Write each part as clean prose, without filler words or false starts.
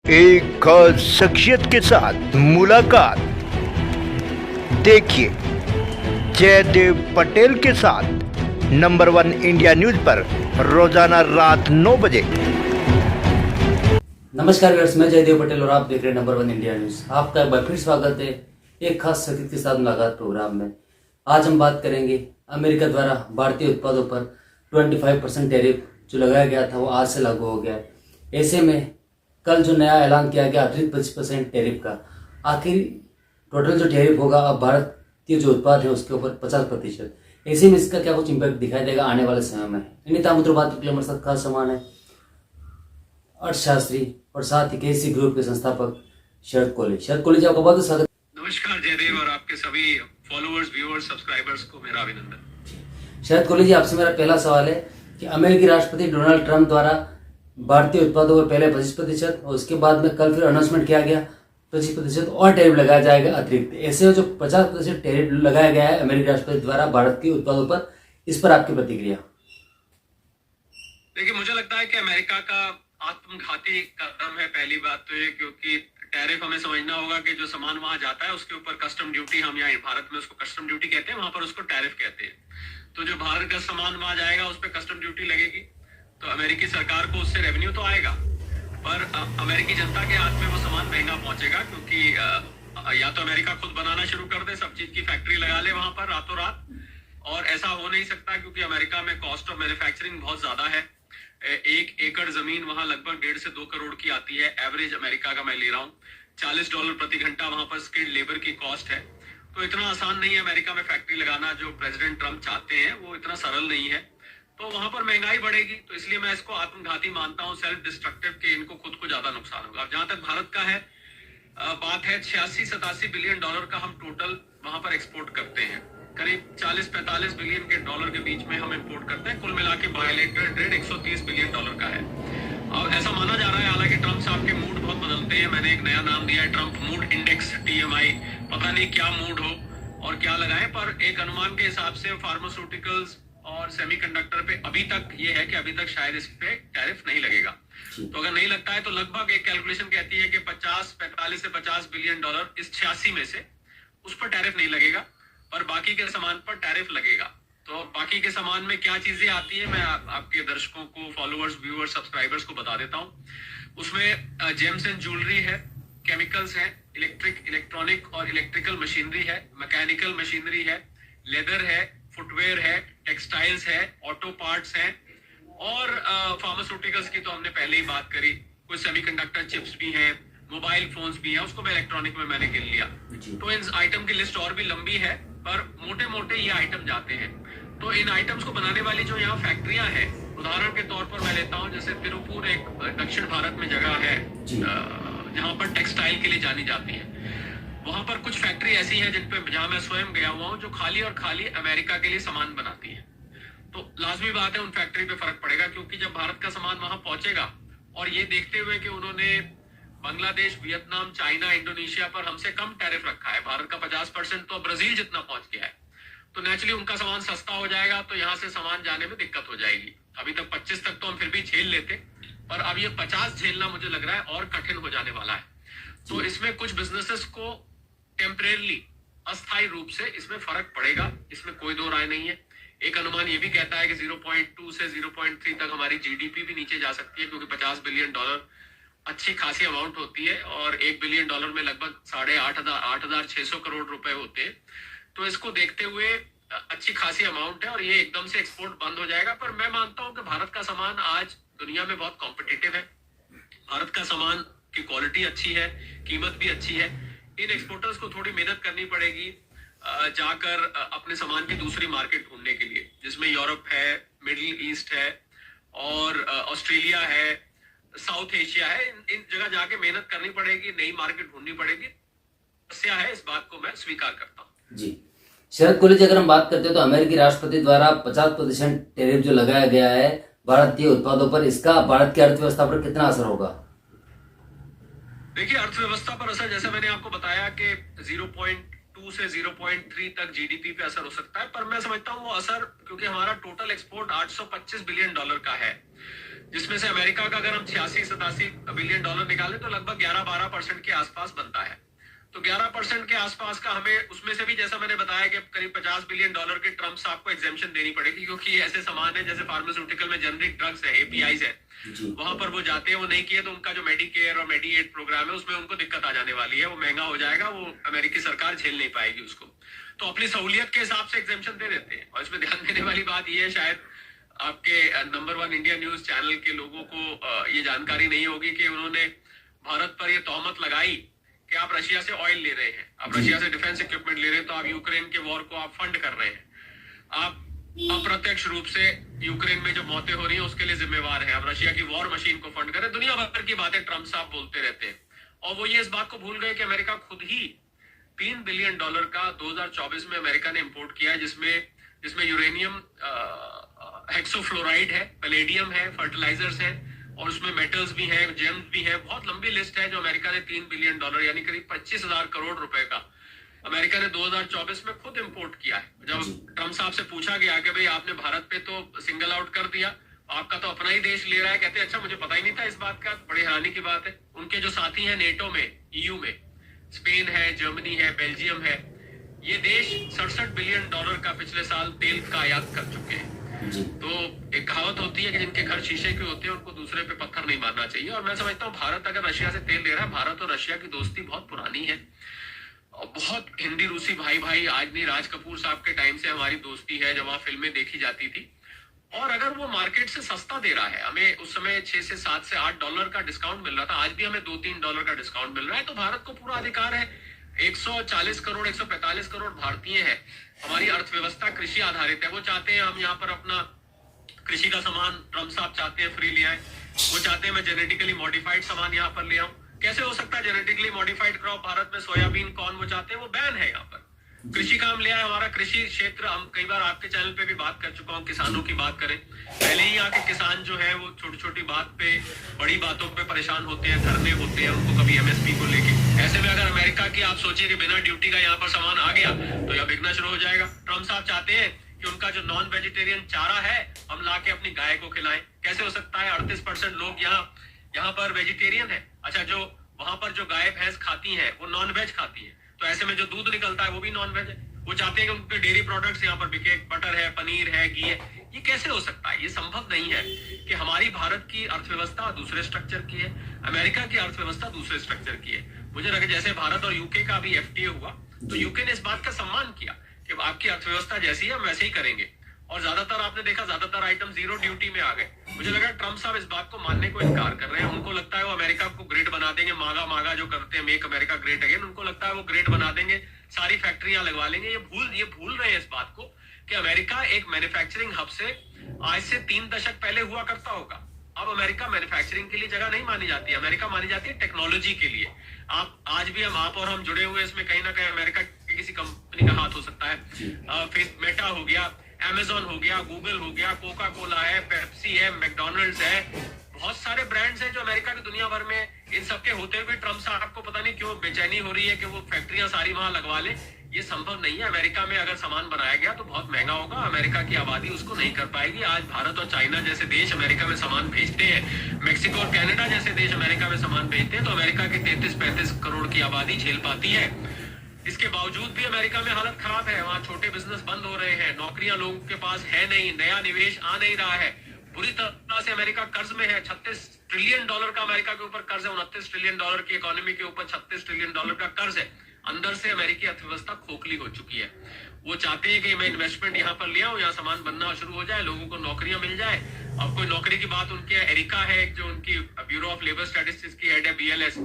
एक खास शख्सियत के साथ मुलाकात। देखिए जयदेव पटेल के साथ नंबर 1 इंडिया न्यूज पर रोजाना रात 9 बजे। नमस्कार व्यूअर्स, मैं जयदेव पटेल और आप देख रहे हैं नंबर 1 इंडिया न्यूज। आपका एक बार फिर स्वागत है एक खास शख्सियत के साथ मुलाकात प्रोग्राम में। आज हम बात करेंगे अमेरिका द्वारा भारतीय उत्पादों पर 25% टैरिफ जो लगाया गया था वो आज से लागू हो गया है। ऐसे में कल जो नया ऐलान किया गया अतिरिक्त 25% टैरिफ का, आखिर टोटल जो टैरिफ होगा अब भारतीय जो उत्पाद है उसके ऊपर 50%। ऐसे में इसका क्या कुछ इम्पैक्ट दिखाई देगा आने वाले समय में, इन्हीं तामुद्र बात के लिए हमारे साथ खास सामान है अर्थशास्त्री और साथ ही केसी ग्रुप के संस्थापक शरद कोहली। शरद कोहली जी, आपका बहुत स्वागत। नमस्कार जयदेव और आपके सभी फॉलोअर्स, व्यूअर्स, सब्सक्राइबर्स को मेरा अभिनंदन। शरद कोहली जी, आपसे मेरा पहला सवाल है कि अमेरिकी राष्ट्रपति डोनाल्ड ट्रंप द्वारा भारतीय उत्पादों पर पहले 25% और उसके बाद में कल फिर अनाउंसमेंट किया गया 25% और टैरिफ लगाया जाएगा अतिरिक्त। ऐसे जो 50% टैरिफ लगाया गया है अमेरिकी राष्ट्रपति द्वारा भारत के उत्पादों पर, इस पर आपकी प्रतिक्रिया? देखिए, मुझे लगता है कि अमेरिका का आत्मघाती कदम है। पहली बात तो ये, क्योंकि टैरिफ हमें समझना होगा कि जो सामान वहां जाता है उसके ऊपर कस्टम ड्यूटी, हम यहाँ भारत में उसको कस्टम ड्यूटी कहते हैं, वहां पर उसको टैरिफ कहते हैं। तो जो भारत का सामान वहां जाएगा उस पर कस्टम ड्यूटी लगेगी, तो अमेरिकी सरकार को उससे रेवेन्यू तो आएगा, पर अमेरिकी जनता के हाथ में वो सामान महंगा पहुंचेगा। क्योंकि या तो अमेरिका खुद बनाना शुरू कर दे, सब चीज की फैक्ट्री लगा ले वहां पर रातों रात, और ऐसा हो नहीं सकता क्योंकि अमेरिका में कॉस्ट ऑफ मैन्युफैक्चरिंग बहुत ज्यादा है। 1 एकड़ जमीन वहां लगभग 1.5 से 2 करोड़ की आती है। एवरेज अमेरिका का मैं ले रहा हूँ। $40 प्रति घंटा वहां पर स्किल्ड लेबर की कॉस्ट है। तो इतना आसान नहीं है अमेरिका में फैक्ट्री लगाना जो प्रेसिडेंट ट्रंप चाहते हैं, वो इतना सरल नहीं है। तो वहां पर महंगाई बढ़ेगी। तो इसलिए मैं इसको आत्मघाती मानता हूं, सेल्फ डिस्ट्रक्टिव, के इनको खुद को ज्यादा नुकसान होगा। अब जहां तक भारत का है बात है, 86-87 बिलियन डॉलर का हम टोटल वहां पर एक्सपोर्ट करते हैं। करीब 40-45 बिलियन के डॉलर के बीच में हम इंपोर्ट करते हैं। कुल मिला के बायलैटरल ट्रेड 130 बिलियन डॉलर का है। अब ऐसा माना जा रहा है, हालांकि ट्रंप साहब के मूड बहुत बदलते हैं। मैंने एक नया नाम दिया है, ट्रंप मूड इंडेक्स, TMI। पता नहीं क्या मूड हो और क्या लगाए, पर एक अनुमान के हिसाब से फार्मास्यूटिकल्स और सेमीकंडक्टर पे अभी तक ये है कि अभी तक शायद इस पे टैरिफ नहीं लगेगा। तो अगर नहीं लगता है तो लगभग एक कैलकुलेशन कहती है कि 45 से 50 बिलियन डॉलर इस 86 में से उस पर टैरिफ नहीं लगेगा, पर बाकी के सामान पर टैरिफ लगेगा। तो बाकी के सामान में क्या चीजें आती है, मैं आपके दर्शकों को, फॉलोअर्स, व्यूअर्स, सब्सक्राइबर्स को बता देता हूँ। उसमें जेम्स एंड ज्वेलरी है, केमिकल्स है, इलेक्ट्रॉनिक और इलेक्ट्रिकल मशीनरी है, मैकेनिकल मशीनरी है, लेदर है, फुटवेयर है, टेक्सटाइल्स है, ऑटो पार्ट्स हैं, और फार्मास्यूटिकल्स की तो हमने पहले ही बात करी। कुछ सेमीकंडक्टर चिप्स भी हैं, मोबाइल फोन्स भी हैं, उसको मैं इलेक्ट्रॉनिक में मैंने गिन लिया। तो इन आइटम की लिस्ट और भी लंबी है, पर मोटे मोटे ये आइटम जाते हैं। तो इन आइटम्स को बनाने वाली जो यहाँ फैक्ट्रियां हैं, उदाहरण के तौर पर मैं लेता हूँ, जैसे तिरुपुर एक दक्षिण भारत में जगह है जहाँ पर टेक्सटाइल के लिए जानी जाती है। वहां पर कुछ फैक्ट्री ऐसी है जहाँ मैं स्वयं गया हुआ हूँ, जो खाली और खाली अमेरिका के लिए सामान बनाती है। तो लाजमी बात है उन फैक्ट्री पे फर्क पड़ेगा, क्योंकि जब भारत का सामान वहां पहुंचेगा, और ये देखते हुए कि उन्होंने बांग्लादेश, वियतनाम, चाइना, इंडोनेशिया पर हमसे कम टैरिफ रखा है, भारत का 50% तो ब्राजील जितना पहुंच गया है, तो नेचुरली उनका सामान सस्ता हो जाएगा, तो यहाँ से सामान जाने में दिक्कत हो जाएगी। अभी तक 25 तक तो हम फिर भी झेल लेते, पर अब ये 50 झेलना मुझे लग रहा है और कठिन हो जाने वाला है। तो इसमें कुछ बिजनेसेस को टेम्परेरली, अस्थायी रूप से इसमें फर्क पड़ेगा, इसमें कोई दो राय नहीं है। एक अनुमान ये भी कहता है कि 0.2 से 0.3 तक हमारी GDP भी नीचे जा सकती है, क्योंकि 50 बिलियन डॉलर अच्छी खासी अमाउंट होती है, और 1 बिलियन डॉलर में लगभग 8,600 करोड़ रुपए होते हैं। तो इसको देखते हुए अच्छी खासी अमाउंट है, और ये एकदम से एक्सपोर्ट बंद हो जाएगा। पर मैं मानता हूं कि भारत का सामान आज दुनिया में बहुत कॉम्पिटिटिव है। भारत का सामान की क्वालिटी अच्छी है, कीमत भी अच्छी है। इन एक्सपोर्टर्स को थोड़ी मेहनत करनी पड़ेगी जाकर अपने सामान की दूसरी मार्केट ढूंढने के लिए, जिसमें यूरोप है, मिडिल ईस्ट है, और ऑस्ट्रेलिया है, साउथ एशिया है। इन जगह जाके मेहनत करनी पड़ेगी, नई मार्केट ढूंढनी पड़ेगी। समस्या है, इस बात को मैं स्वीकार करता हूँ। जी शरद कोहली जी, अगर हम बात करते हैं तो अमेरिकी राष्ट्रपति द्वारा 50% टैरिफ जो लगाया गया है भारतीय उत्पादों पर, इसका भारत की अर्थव्यवस्था पर कितना असर होगा? देखिए, अर्थव्यवस्था पर असर, जैसे मैंने आपको बताया कि 0.2 से 0.3 तक जीडीपी पे असर हो सकता है, पर मैं समझता हूँ वो असर, क्योंकि हमारा टोटल एक्सपोर्ट $825 बिलियन का है, जिसमें से अमेरिका का अगर हम 86-87 बिलियन डॉलर निकालें तो लगभग 11-12% के आसपास बनता है। तो 11% के आसपास का हमें, उसमें से भी जैसा मैंने बताया कि करीब $50 बिलियन के ट्रम्प्स आपको एग्जेम्पशन देनी पड़ेगी, क्योंकि ये ऐसे सामान है जैसे फार्मास्यूटिकल में जेनरिक ड्रग्स है, एपीआईज है, वहां पर वो जाते हैं, वो नहीं किए तो उनका जो मेडिकेयर और मेडिएड प्रोग्राम है उसमें उनको दिक्कत आ जाने वाली है, वो महंगा हो जाएगा, वो अमेरिकी सरकार झेल नहीं पाएगी उसको। तो अपनी सहूलियत के हिसाब से एग्जेम्पशन दे देते हैं। और इसमें ध्यान देने वाली बात यह है, शायद आपके नंबर 1 इंडिया न्यूज चैनल के लोगों को ये जानकारी नहीं होगी कि उन्होंने भारत पर यह तोहमत लगाई कि आप रशिया से ऑयल ले रहे हैं, आप रशिया से डिफेंस इक्विपमेंट ले रहे हैं, तो आप यूक्रेन के वॉर को आप फंड कर रहे हैं, आप अप्रत्यक्ष रूप से यूक्रेन में जो मौतें हो रही हैं उसके लिए जिम्मेवार है, आप रशिया की वॉर मशीन को फंड करें। दुनिया भर की बातें ट्रम्प साहब बोलते रहते हैं, और वो ये इस बात को भूल गए कि अमेरिका खुद ही $3 बिलियन का 2024 में अमेरिका ने इंपोर्ट किया है, जिसमें यूरेनियम, हेक्सोफ्लोराइड है, पैलेडियम है, फर्टिलाइजर्स है, और उसमें मेटल्स भी हैं, जेम्स भी हैं, बहुत लंबी लिस्ट है जो अमेरिका ने $3 बिलियन यानी करीब 25,000 करोड़ रुपए का अमेरिका ने 2024 में खुद इंपोर्ट किया है। जब ट्रम्प साहब से पूछा गया कि भाई आपने भारत पे तो सिंगल आउट कर दिया, आपका तो अपना ही देश ले रहा है, कहते अच्छा मुझे पता ही नहीं था इस बात का, बड़ी हैरानी की बात है। उनके जो साथी हैं नेटो में, ईयू में, स्पेन है, जर्मनी है, बेल्जियम है, ये देश $67 बिलियन का पिछले साल तेल का आयात कर चुके हैं। तो एक कहावत होती है कि जिनके घर शीशे के होते हैं उनको दूसरे पे पत्थर नहीं मारना चाहिए, और मैं समझता हूँ भारत अगर रशिया से तेल ले रहा है, भारत और रशिया की दोस्ती बहुत पुरानी है, और बहुत हिंदी रूसी भाई भाई, आज नहीं राज कपूर साहब के टाइम से हमारी दोस्ती है, जब वहां फिल्में देखी जाती थी। और अगर वो मार्केट से सस्ता दे रहा है, हमें उस समय 6 से 7 से $8 का डिस्काउंट मिल रहा था, आज भी हमें $2-3 का डिस्काउंट मिल रहा है, तो भारत को पूरा अधिकार है। 140 करोड़ 145 करोड़ भारतीय है, हमारी अर्थव्यवस्था कृषि आधारित है, वो चाहते हैं हम यहाँ पर अपना कृषि का सामान, ट्रम्प साहब चाहते हैं फ्री ले आए, वो चाहते हैं मैं जेनेटिकली मॉडिफाइड सामान यहाँ पर ले आऊं। कैसे हो सकता है जेनेटिकली मॉडिफाइड क्रॉप भारत में, सोयाबीन, कॉर्न, वो चाहते हैं, वो बैन है यहाँ पर। कृषि का हम ले आए, हमारा कृषि क्षेत्र, हम कई बार आपके चैनल पे भी बात कर चुका हूँ, किसानों की बात करें, पहले ही यहाँ के किसान जो है वो छोटी छोटी बात पे, बड़ी बातों पे परेशान होते हैं, धरने होते हैं उनको कभी एमएसपी को लेके। ऐसे में अगर अमेरिका की आप सोचिए कि बिना ड्यूटी का यहाँ पर सामान आ गया तो यह बिकना शुरू हो जाएगा। ट्रम्प साहब चाहते हैं कि उनका जो नॉन वेजिटेरियन चारा है हम लाके अपनी गाय को खिलाएं। कैसे हो सकता है? 38% लोग यहाँ पर वेजिटेरियन है। अच्छा, जो वहां पर जो गाय भैंस खाती हैं वो नॉन वेज खाती हैं, तो ऐसे में जो दूध निकलता है वो भी नॉन वेज है। वो चाहते हैं कि उनके डेयरी प्रोडक्ट्स यहाँ पर बिके, बटर है, पनीर है, घी है। ये कैसे हो सकता है? ये संभव नहीं है कि हमारी भारत की अर्थव्यवस्था दूसरे स्ट्रक्चर की है, अमेरिका की अर्थव्यवस्था दूसरे स्ट्रक्चर की है। मुझे लगा जैसे भारत और यूके का भी एफटीए हुआ तो यूके ने इस बात का सम्मान किया कि आपकी अर्थव्यवस्था जैसी है हम वैसे ही करेंगे, और ज्यादातर आपने देखा ज्यादातर आइटम जीरो ड्यूटी में आ गए। मुझे लगा ट्रम्प साहब इस बात को मानने को इनकार कर रहे हैं। उनको लगता है वो अमेरिका को ग्रेट बना देंगे, मागा मागा जो करते हैं, मेक अमेरिका ग्रेट अगेन, उनको लगता है वो ग्रेट बना देंगे, सारी फैक्ट्रियां लगवा लेंगे। ये भूल रहे हैं इस बात को कि अमेरिका एक मैन्युफैक्चरिंग हब से आज से 3 दशक पहले हुआ करता होगा। अब अमेरिका मैन्युफैक्चरिंग के लिए जगह नहीं मानी जाती है, अमेरिका मानी जाती है टेक्नोलॉजी के लिए। आप आज भी आप और हम जुड़े हुए इसमें कहीं ना कहीं अमेरिका की किसी कंपनी का हाथ हो सकता है। फिर मेटा हो गया, अमेजॉन हो गया, गूगल हो गया, कोका कोला है, पेप्सी है, मैकडोनल्ड्स है, बहुत सारे ब्रांड्स हैं जो अमेरिका की दुनिया भर में। इन सबके होते हुए ट्रम्प साहब को पता नहीं क्यों बेचैनी हो रही है कि वो फैक्ट्रियां सारी वहां लगवा ले। ये संभव नहीं है। अमेरिका में अगर सामान बनाया गया तो बहुत महंगा होगा, अमेरिका की आबादी उसको नहीं कर पाएगी। आज भारत और चाइना जैसे देश अमेरिका में सामान भेजते हैं, मेक्सिको और कनाडा जैसे देश अमेरिका में सामान भेजते हैं, तो अमेरिका की 33-35 करोड़ की आबादी झेल पाती है। इसके बावजूद भी अमेरिका में हालत खराब है, वहाँ छोटे बिजनेस बंद हो रहे हैं, नौकरियां लोगों के पास है नहीं, नया निवेश आ नहीं रहा है, बुरी तरह से अमेरिका कर्ज में है। $36 ट्रिलियन का अमेरिका के ऊपर कर्ज है, $29 ट्रिलियन की इकोनॉमी के ऊपर $36 ट्रिलियन का कर्ज है। अंदर से अमेरिकी अर्थव्यवस्था खोखली हो चुकी है। वो चाहते हैं कि मैं इन्वेस्टमेंट यहाँ पर ले आऊं, यहाँ सामान बनना शुरू हो जाए, लोगों को नौकरियां मिल जाए। अब कोई नौकरी की बात उनके एरिका है, जो उनकी ब्यूरो ऑफ लेबर स्टैटिस्टिक्स की हेड है, BLS,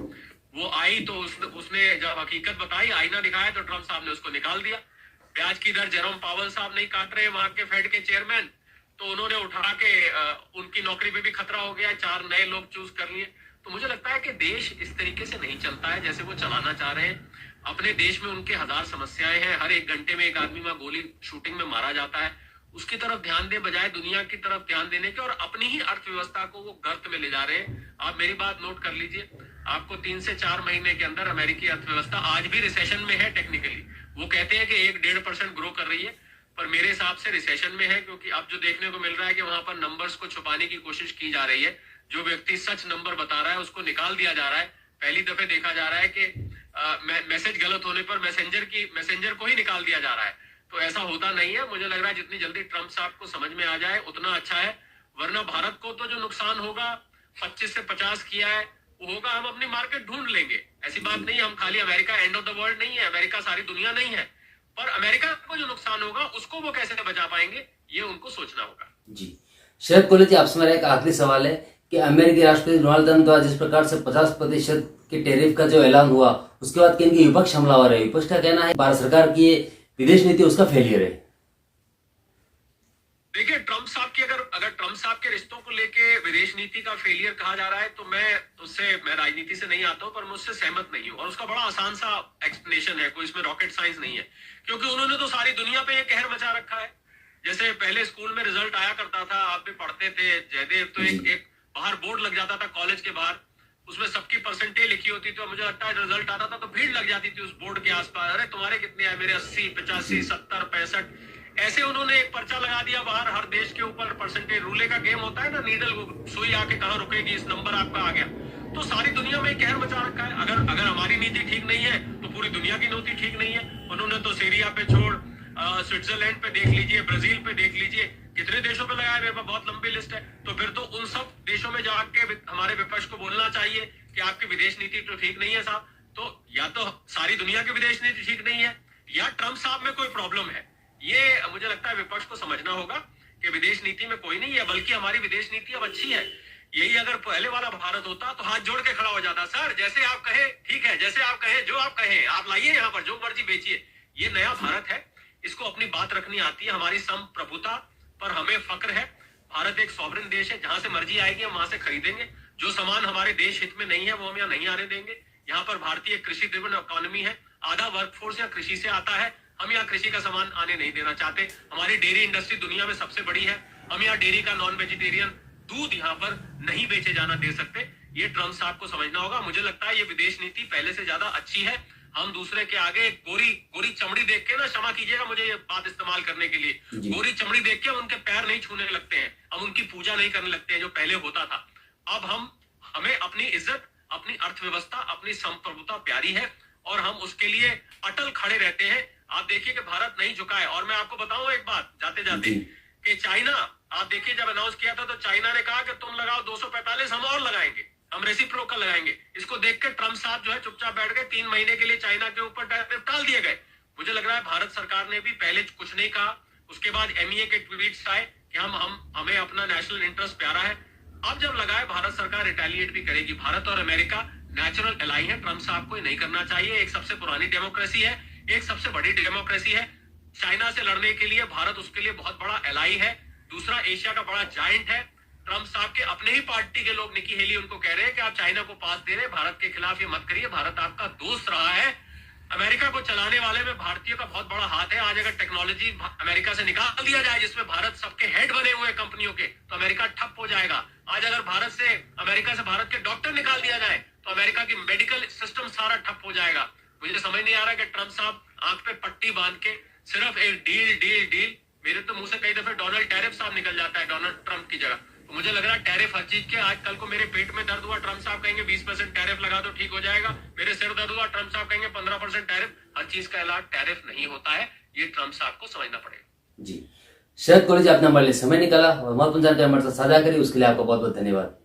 वो आई तो उसने जब हकीकत बताई, आईना दिखाया, तो ट्रम्प साहब ने उसको निकाल दिया। ब्याज की दर जेरोम पावल साहब नहीं काट रहे, वहां के फेड के चेयरमैन, तो उन्होंने उठा के उनकी नौकरी पे भी खतरा हो गया, 4 नए लोग चूज कर लिए। तो मुझे लगता है कि देश इस तरीके से नहीं चलता है जैसे वो चलाना चाह रहे हैं। अपने देश में उनके 1000 समस्याएं हैं, हर 1 घंटे में एक आदमी वहां गोली शूटिंग में मारा जाता है। उसकी तरफ ध्यान दे बजाय दुनिया की तरफ ध्यान देने के, और अपनी ही अर्थव्यवस्था को वो गर्त में ले जा रहे हैं। आप मेरी बात नोट कर लीजिए, आपको 3 से 4 महीने के अंदर अमेरिकी अर्थव्यवस्था आज भी रिसेशन में है टेक्निकली, वो कहते हैं कि 1-1.5% ग्रो कर रही है, पर मेरे हिसाब से रिसेशन में है, क्योंकि अब जो देखने को मिल रहा है कि वहां पर नंबर्स को छुपाने की कोशिश की जा रही है। जो व्यक्ति सच नंबर बता रहा है उसको निकाल दिया जा रहा है। पहली दफे देखा जा रहा है कि मैसेज गलत होने पर मैसेंजर को ही निकाल दिया जा रहा है। तो ऐसा होता नहीं है। मुझे लग रहा है जितनी जल्दी ट्रम्प साहब को समझ में आ जाए उतना अच्छा है, वरना भारत को तो जो नुकसान होगा 25 से 50 किया है वो होगा। हम अपनी मार्केट ढूंढ लेंगे, ऐसी बात नहीं है। हम खाली America end of the world नहीं है, अमेरिका सारी दुनिया नहीं है, पर अमेरिका को जो नुकसान होगा उसको वो कैसे बचा पाएंगे ये उनको सोचना होगा। जी शरद कोहली जी, आपसे मेरा एक आखिरी सवाल है कि अमेरिकी राष्ट्रपति डोनाल्ड ट्रंप द्वारा जिस प्रकार से 50% के टैरिफ का जो ऐलान हुआ उसके बाद कि इनकी विपक्ष हमलावर है, विपक्ष का कहना है भारत सरकार की विदेश नीति उसका फेलियर है। देखिए, ट्रम्प साहब की अगर ट्रम्प साहब के रिश्तों को लेके विदेश नीति का फेलियर कहा जा रहा है तो मैं राजनीति से नहीं आता हूं, पर मैं उससे सहमत नहीं हूं। और उसका बड़ा आसान सा एक्सप्लेनेशन है, कोई इसमें रॉकेट साइंस नहीं है, क्योंकि उन्होंने तो सारी दुनिया पे ये कहर मचा रखा है। जैसे पहले स्कूल में रिजल्ट आया करता था, आप भी पढ़ते थे जयदेव, तो एक बाहर बोर्ड लग जाता था कॉलेज के बाहर, उसमें सबकी परसेंटेज लिखी होती थी। मुझे लगता है रिजल्ट आता था तो भीड़ लग जाती थी उस बोर्ड के आसपास, अरे तुम्हारे कितने हैं, मेरे 80, 85, 70, 65। ऐसे उन्होंने एक पर्चा लगा दिया बाहर, हर देश के ऊपर परसेंटेज। रूले का गेम होता है ना, नीडल सुई आके कहाँ रुकेगी, इस नंबर आपका आ गया। तो सारी दुनिया में कहर मचा रखा है। अगर हमारी नीति ठीक नहीं है तो पूरी दुनिया की नीति ठीक नहीं है। उन्होंने तो सीरिया पे छोड़, स्विट्जरलैंड पे देख लीजिए, ब्राजील पे देख लीजिए, कितने देशों पे लगाया, मेरे पास बहुत लंबी लिस्ट है। तो फिर तो उन सब देशों में जाके हमारे विपक्ष को बोलना चाहिए कि आपकी विदेश नीति तो ठीक नहीं है साहब। तो या तो सारी दुनिया की विदेश नीति ठीक नहीं है या ट्रम्प साहब में कोई प्रॉब्लम है। ये मुझे लगता है विपक्ष को समझना होगा कि विदेश नीति में कोई नहीं है, बल्कि हमारी विदेश नीति अब अच्छी है। यही अगर पहले वाला भारत होता तो हाथ जोड़ के खड़ा हो जाता, सर जैसे आप कहे ठीक है, जैसे आप कहे, जो आप कहे आप लाइए, यहाँ पर जो मर्जी बेचिए। ये नया भारत है, इसको अपनी बात रखनी आती है। हमारी संप्रभुता पर हमें फक्र है। भारत एक सॉवरेन देश है, जहां से मर्जी आएगी हम वहां से खरीदेंगे। जो सामान हमारे देश हित में नहीं है वो हम यहाँ नहीं आने देंगे। यहाँ पर भारतीय कृषि ड्रिवन इकोनॉमी है, आधा वर्कफोर्स यहाँ कृषि से आता है। हम यहाँ कृषि का सामान आने नहीं देना चाहते। हमारी डेयरी इंडस्ट्री दुनिया में सबसे बड़ी है। हम यहाँ डेयरी का नॉन वेजिटेरियन दूध यहाँ पर नहीं बेचे जाना दे सकते। ये ट्रम्प साहब को समझना होगा। मुझे लगता है ये विदेश नीति पहले से ज्यादा अच्छी है। हम दूसरे के आगे गोरी चमड़ी देख के ना, क्षमा कीजिएगा मुझे ये बात इस्तेमाल करने के लिए, गोरी चमड़ी देख के हम उनके पैर नहीं छूने लगते हैं, हम उनकी पूजा नहीं करने लगते हैं जो पहले होता था। अब हमें अपनी इज्जत, अपनी अर्थव्यवस्था, अपनी संप्रभुता प्यारी है और हम उसके लिए अटल खड़े रहते हैं। आप देखिए कि भारत नहीं झुका है। और मैं आपको बताऊं एक बात जाते जाते कि चाइना, आप देखिए जब अनाउंस किया था तो चाइना ने कहा कि तुम लगाओ 245, हम और लगाएंगे, हम रेसिप्रोकल लगाएंगे। इसको देख के ट्रम्प साहब जो है चुपचाप बैठ गए। 3 महीने के लिए चाइना के ऊपर टैरिफ डाल दिए गए। मुझे लग रहा है भारत सरकार ने भी पहले कुछ नहीं कहा, उसके बाद MEA के ट्वीट्स आए कि हमें अपना नेशनल इंटरेस्ट प्यारा है। अब जब लगाए भारत सरकार रिटेलिएट भी करेगी। भारत और अमेरिका नेचुरल एलाई है, ट्रम्प साहब को नहीं करना चाहिए। एक सबसे पुरानी डेमोक्रेसी है, एक सबसे बड़ी डेमोक्रेसी है। चाइना से लड़ने के लिए भारत उसके लिए बहुत बड़ा एलाई है। दूसरा, एशिया का बड़ा जायंट है। ट्रम्प साहब के अपने ही पार्टी के लोग, निकी हेली, उनको कह रहे हैं कि आप चाइना को पास दे रहे हैं, भारत के खिलाफ ये मत करिए, भारत आपका दोस्त रहा है। अमेरिका को चलाने वाले में भारतीयों का बहुत बड़ा हाथ है। आज अगर टेक्नोलॉजी अमेरिका से निकाल दिया जाए जिसमें भारत सबके हेड बने हुए कंपनियों के, तो अमेरिका ठप हो जाएगा। आज अगर अमेरिका से भारत के डॉक्टर निकाल दिया जाए तो अमेरिका की मेडिकल सिस्टम सारा ठप हो जाएगा। मुझे समझ नहीं आ रहा कि ट्रम्प साहब आंख पे पट्टी बांध के सिर्फ एक डील, मेरे तो मुंह से कई दफे डोनाल्ड टैरिफ साहब निकल जाता है डोनाल्ड ट्रम्प की जगह। तो मुझे लग रहा है टैरिफ हर चीज के, आज कल को मेरे पेट में दर्द हुआ, ट्रम्प साहब कहेंगे 20% टैरिफ लगा दो ठीक हो जाएगा। मेरे सिर दर्द हुआ, ट्रम्प साहब कहेंगे 15% टैरिफ। हर चीज का इलाज टैरिफ नहीं होता है, ये ट्रम्प साहब को समझना पड़ेगा। जी शरद कोहली जी, आपने हमारे लिए समय निकाला और महत्वपूर्ण जानकारी हमारे साथ साझा करी, उसके लिए आपका बहुत बहुत धन्यवाद।